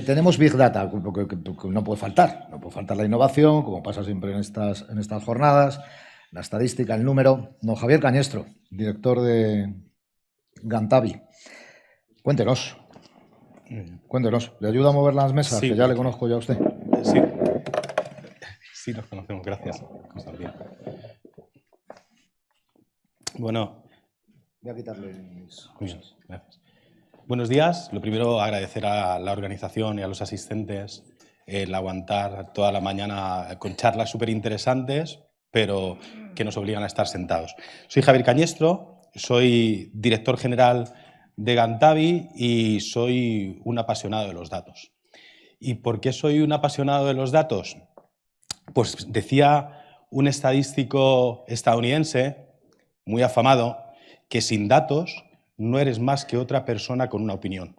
Tenemos Big Data, que no puede faltar. No puede faltar la innovación, como pasa siempre en estas jornadas, la estadística, el número. Don Javier Cañestro, director de Gantavi. Cuéntenos. ¿Le ayuda a mover las mesas? Sí, que ya le conozco ya a usted. Sí, nos conocemos. Gracias, Constantino. Bueno. Voy a quitarle mis cosas. Gracias. Buenos días. Lo primero, agradecer a la organización y a los asistentes el aguantar toda la mañana con charlas súper interesantes, pero que nos obligan a estar sentados. Soy Javier Cañestro, soy director general de Gantavi y soy un apasionado de los datos. ¿Y por qué soy un apasionado de los datos? Pues decía un estadístico estadounidense muy afamado que sin datos no eres más que otra persona con una opinión.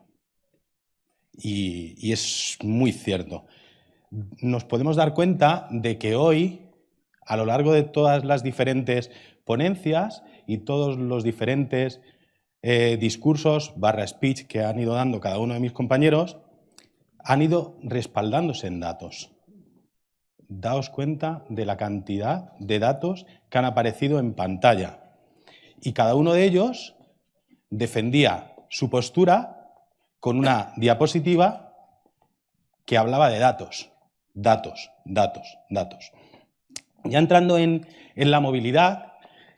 Y es muy cierto. Nos podemos dar cuenta de que hoy, a lo largo de todas las diferentes ponencias y todos los diferentes discursos /speech que han ido dando cada uno de mis compañeros, han ido respaldándose en datos. Daos cuenta de la cantidad de datos que han aparecido en pantalla. Y cada uno de ellos defendía su postura con una diapositiva que hablaba de datos, datos, datos, datos. Ya entrando en la movilidad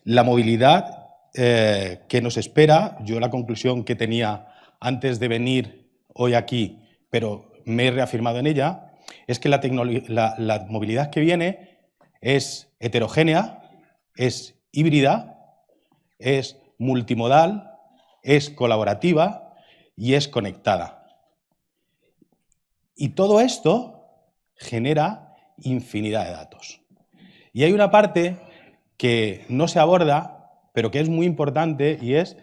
que nos espera, yo la conclusión que tenía antes de venir hoy aquí, pero me he reafirmado en ella, es que la movilidad que viene es heterogénea, es híbrida, es multimodal, es colaborativa y es conectada. Y todo esto genera infinidad de datos. Y hay una parte que no se aborda, pero que es muy importante, y es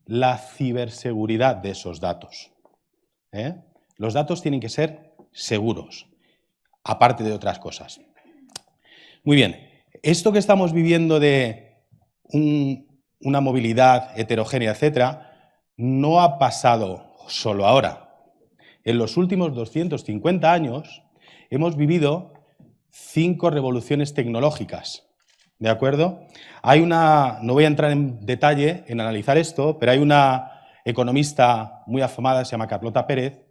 la ciberseguridad de esos datos. Los datos tienen que ser seguros, aparte de otras cosas. Muy bien, esto que estamos viviendo de una movilidad heterogénea, etcétera, no ha pasado solo ahora. En los últimos 250 años hemos vivido 5 revoluciones tecnológicas, ¿de acuerdo? No voy a entrar en detalle en analizar esto, pero hay una economista muy afamada, se llama Carlota Pérez,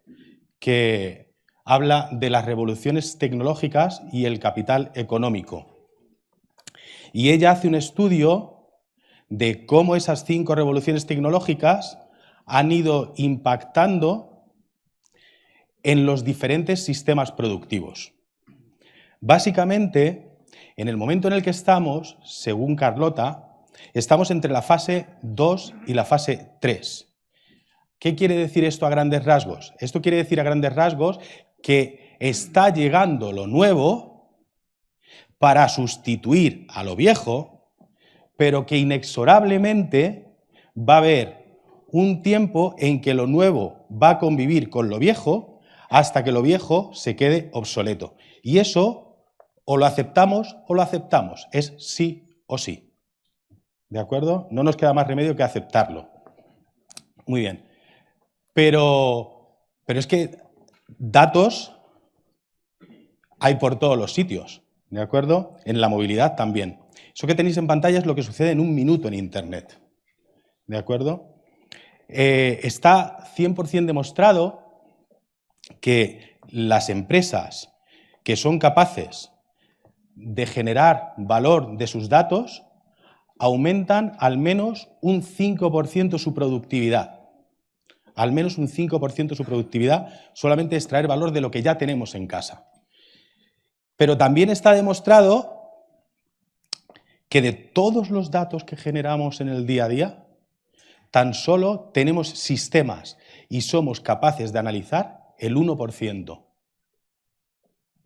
que habla de las revoluciones tecnológicas y el capital económico. Y ella hace un estudio de cómo esas 5 revoluciones tecnológicas han ido impactando en los diferentes sistemas productivos. Básicamente, en el momento en el que estamos, según Carlota, estamos entre la fase 2 y la fase 3. ¿Qué quiere decir esto a grandes rasgos? Esto quiere decir a grandes rasgos que está llegando lo nuevo para sustituir a lo viejo, pero que inexorablemente va a haber un tiempo en que lo nuevo va a convivir con lo viejo hasta que lo viejo se quede obsoleto. Y eso o lo aceptamos o lo aceptamos. Es sí o sí. ¿De acuerdo? No nos queda más remedio que aceptarlo. Muy bien. Pero es que datos hay por todos los sitios. ¿De acuerdo? En la movilidad también. Eso que tenéis en pantalla es lo que sucede en un minuto en Internet. ¿De acuerdo? Está 100% demostrado que las empresas que son capaces de generar valor de sus datos aumentan al menos un 5% su productividad. Al menos un 5% su productividad solamente extraer valor de lo que ya tenemos en casa. Pero también está demostrado que de todos los datos que generamos en el día a día, tan solo tenemos sistemas y somos capaces de analizar el 1%.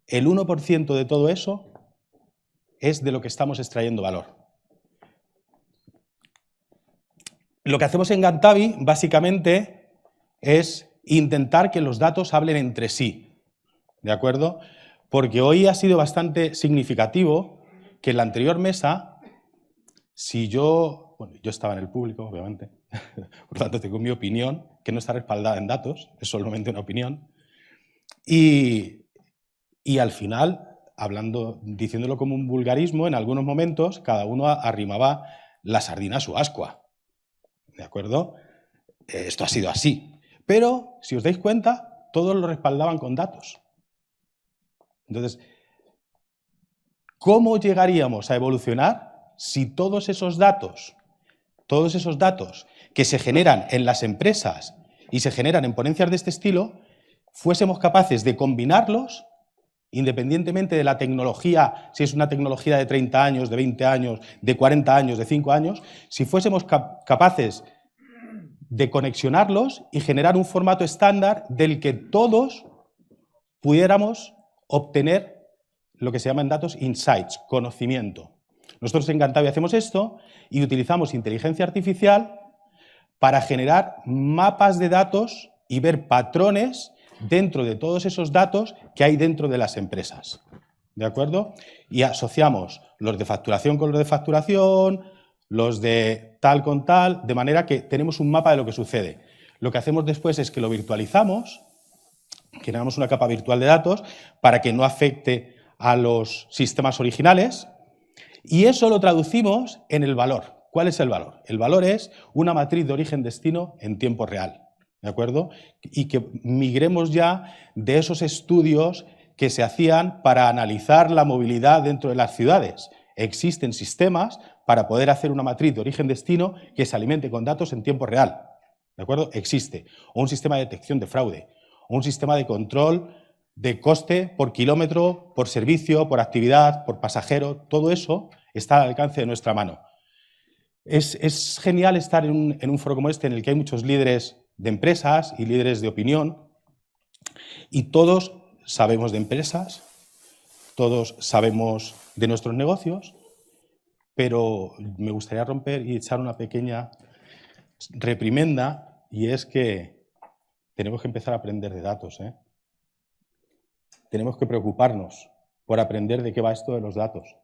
El 1% de todo eso es de lo que estamos extrayendo valor. Lo que hacemos en Gantavi, básicamente, es intentar que los datos hablen entre sí, ¿de acuerdo? Porque hoy ha sido bastante significativo que en la anterior mesa Bueno, yo estaba en el público, obviamente, por lo tanto tengo mi opinión, que no está respaldada en datos, es solamente una opinión, y al final, diciéndolo como un vulgarismo, en algunos momentos cada uno arrimaba la sardina a su ascua, ¿de acuerdo? Esto ha sido así, pero si os dais cuenta, todos lo respaldaban con datos. Entonces, ¿cómo llegaríamos a evolucionar si todos esos datos que se generan en las empresas y se generan en ponencias de este estilo, fuésemos capaces de combinarlos, independientemente de la tecnología, si es una tecnología de 30 años, de 20 años, de 40 años, de 5 años, si fuésemos capaces de conexionarlos y generar un formato estándar del que todos pudiéramos obtener lo que se llama en datos insights, conocimiento. Nosotros en Gantavi hacemos esto y utilizamos inteligencia artificial para generar mapas de datos y ver patrones dentro de todos esos datos que hay dentro de las empresas. ¿De acuerdo? Y asociamos los de facturación con los de facturación, los de tal con tal, de manera que tenemos un mapa de lo que sucede. Lo que hacemos después es que lo virtualizamos, generamos una capa virtual de datos para que no afecte a los sistemas originales y eso lo traducimos en el valor. ¿Cuál es el valor? El valor es una matriz de origen-destino en tiempo real, ¿de acuerdo? Y que migremos ya de esos estudios que se hacían para analizar la movilidad dentro de las ciudades. Existen sistemas para poder hacer una matriz de origen-destino que se alimente con datos en tiempo real, ¿de acuerdo? Existe. O un sistema de detección de fraude, o un sistema de control de coste por kilómetro, por servicio, por actividad, por pasajero. Todo eso está al alcance de nuestra mano. Es genial estar en un foro como este en el que hay muchos líderes de empresas y líderes de opinión y todos sabemos de empresas, todos sabemos de nuestros negocios, pero me gustaría romper y echar una pequeña reprimenda y es que tenemos que empezar a aprender de datos, ¿eh? Tenemos que preocuparnos por aprender de qué va esto de los datos,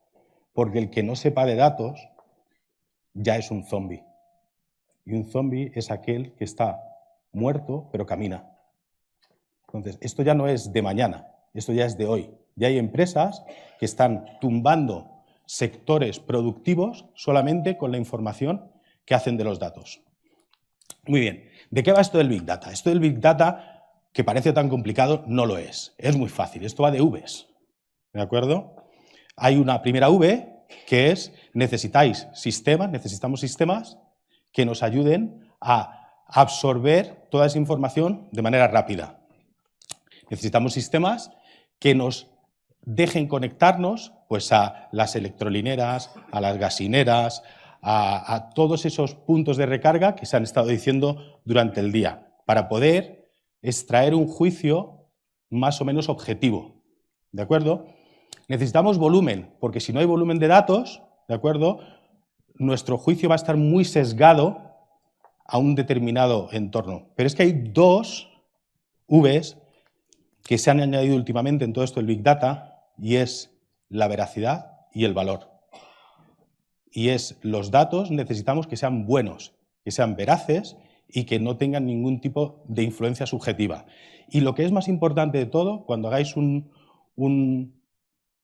porque el que no sepa de datos ya es un zombi. Y un zombi es aquel que está muerto, pero camina. Entonces, esto ya no es de mañana, esto ya es de hoy. Ya hay empresas que están tumbando sectores productivos solamente con la información que hacen de los datos. Muy bien, ¿de qué va esto del Big Data? Esto del Big Data, que parece tan complicado, no lo es. Es muy fácil, esto va de Vs, ¿de acuerdo? Hay una primera V que es necesitamos sistemas que nos ayuden a absorber toda esa información de manera rápida. Necesitamos sistemas que nos dejen conectarnos pues, a las electrolineras, a las gasineras, a todos esos puntos de recarga que se han estado diciendo durante el día, para poder extraer un juicio más o menos objetivo. ¿De acuerdo? Necesitamos volumen, porque si no hay volumen de datos, ¿de acuerdo?, nuestro juicio va a estar muy sesgado a un determinado entorno. Pero es que hay dos Vs que se han añadido últimamente en todo esto del Big Data, y es la veracidad y el valor. Y es los datos necesitamos que sean buenos, que sean veraces y que no tengan ningún tipo de influencia subjetiva. Y lo que es más importante de todo, cuando hagáis un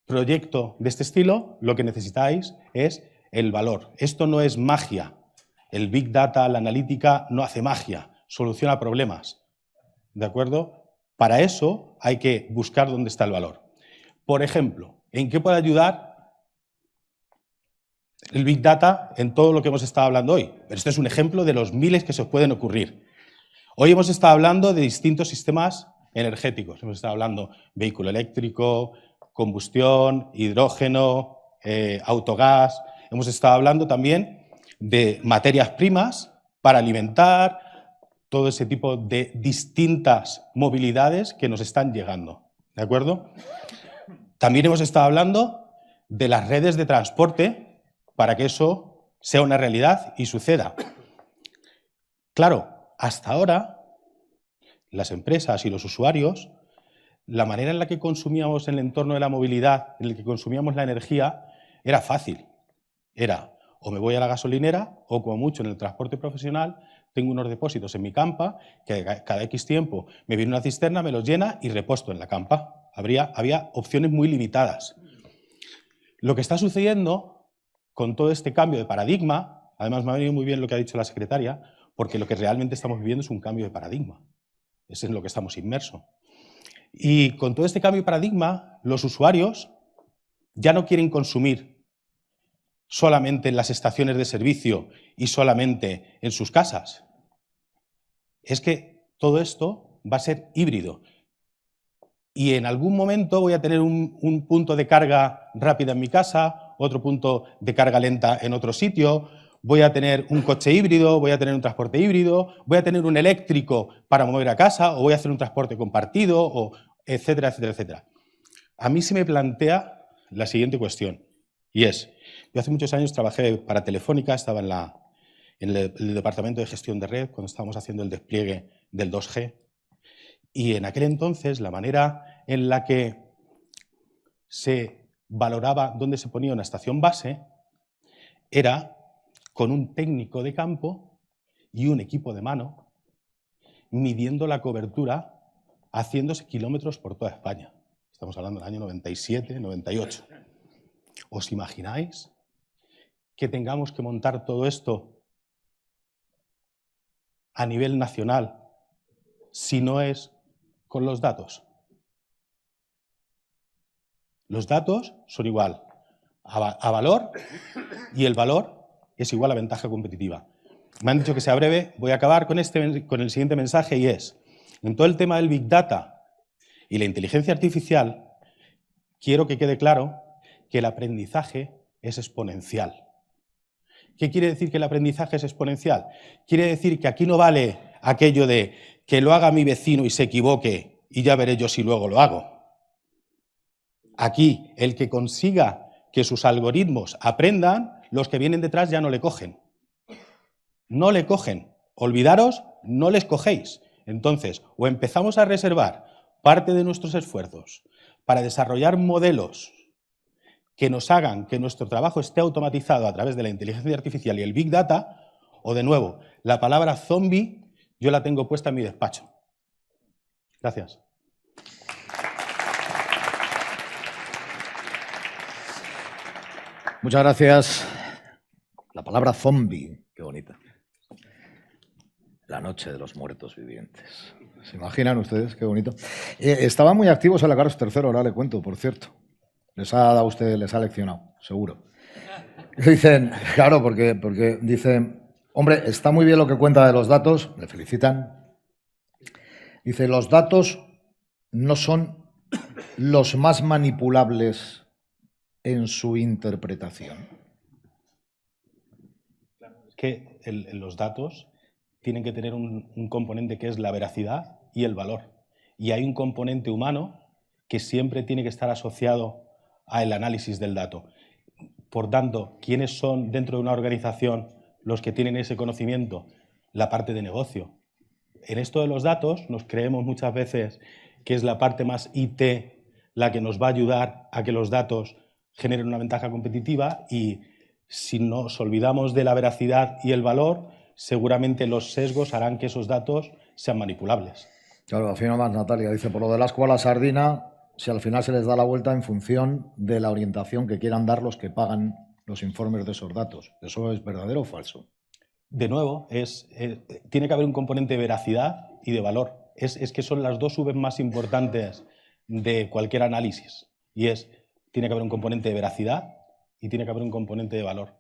proyecto de este estilo, lo que necesitáis es el valor. Esto no es magia. El Big Data, la analítica, no hace magia, soluciona problemas. ¿De acuerdo? Para eso hay que buscar dónde está el valor. Por ejemplo, ¿en qué puede ayudar el Big Data en todo lo que hemos estado hablando hoy? Pero este es un ejemplo de los miles que se os pueden ocurrir. Hoy hemos estado hablando de distintos sistemas energéticos. Hemos estado hablando vehículo eléctrico, combustión, hidrógeno, autogás. Hemos estado hablando también de materias primas para alimentar todo ese tipo de distintas movilidades que nos están llegando. ¿De acuerdo? También hemos estado hablando de las redes de transporte para que eso sea una realidad y suceda. Claro, hasta ahora las empresas y los usuarios, la manera en la que consumíamos en el entorno de la movilidad, en el que consumíamos la energía, era fácil. Era o me voy a la gasolinera, o como mucho en el transporte profesional, tengo unos depósitos en mi campa, que cada X tiempo me viene una cisterna, me los llena y reposto en la campa. Había opciones muy limitadas. Lo que está sucediendo con todo este cambio de paradigma, además me ha venido muy bien lo que ha dicho la secretaria, porque lo que realmente estamos viviendo es un cambio de paradigma. Ese es en lo que estamos inmersos. Y con todo este cambio de paradigma, los usuarios ya no quieren consumir solamente en las estaciones de servicio y solamente en sus casas. Es que todo esto va a ser híbrido. Y en algún momento voy a tener un punto de carga rápida en mi casa, otro punto de carga lenta en otro sitio, voy a tener un coche híbrido, voy a tener un transporte híbrido, voy a tener un eléctrico para mover a casa, o voy a hacer un transporte compartido, o etcétera, etcétera, etcétera. A mí se me plantea la siguiente cuestión, y es, yo hace muchos años trabajé para Telefónica, estaba en el departamento de gestión de red, cuando estábamos haciendo el despliegue del 2G, y en aquel entonces la manera en la que se valoraba dónde se ponía una estación base era con un técnico de campo y un equipo de mano midiendo la cobertura, haciéndose kilómetros por toda España. Estamos hablando del año 97, 98. ¿Os imagináis que tengamos que montar todo esto a nivel nacional si no es con los datos? Los datos son igual a valor y el valor es igual a ventaja competitiva. Me han dicho que sea breve, voy a acabar con el siguiente mensaje y es, en todo el tema del Big Data y la inteligencia artificial, quiero que quede claro que el aprendizaje es exponencial. ¿Qué quiere decir que el aprendizaje es exponencial? Quiere decir que aquí no vale aquello de que lo haga mi vecino y se equivoque y ya veré yo si luego lo hago. Aquí, el que consiga que sus algoritmos aprendan, los que vienen detrás ya no le cogen. No le cogen. Olvidaros, no les cogéis. Entonces, o empezamos a reservar parte de nuestros esfuerzos para desarrollar modelos que nos hagan que nuestro trabajo esté automatizado a través de la inteligencia artificial y el Big Data, o de nuevo, la palabra zombie yo la tengo puesta en mi despacho. Gracias. Muchas gracias. La palabra zombie, qué bonita. La noche de los muertos vivientes. ¿Se imaginan ustedes? Qué bonito. Estaban muy activos en la Carlos III, ahora le cuento, por cierto. Les ha dado usted, les ha leccionado, seguro. Dicen, claro, porque dicen, hombre, está muy bien lo que cuenta de los datos, le felicitan. Dice, los datos no son los más manipulables en su interpretación. Que los datos tienen que tener un componente que es la veracidad y el valor. Y hay un componente humano que siempre tiene que estar asociado al análisis del dato. Por tanto, ¿quiénes son dentro de una organización los que tienen ese conocimiento? La parte de negocio. En esto de los datos nos creemos muchas veces que es la parte más IT la que nos va a ayudar a que los datos generen una ventaja competitiva, y si nos olvidamos de la veracidad y el valor, seguramente los sesgos harán que esos datos sean manipulables. Claro, afirma más Natalia, dice, por lo del ascua a la sardina, si al final se les da la vuelta en función de la orientación que quieran dar los que pagan los informes de esos datos. ¿Eso es verdadero o falso? De nuevo, tiene que haber un componente de veracidad y de valor. Es que son las dos V's más importantes de cualquier análisis. Y tiene que haber un componente de veracidad y tiene que haber un componente de valor.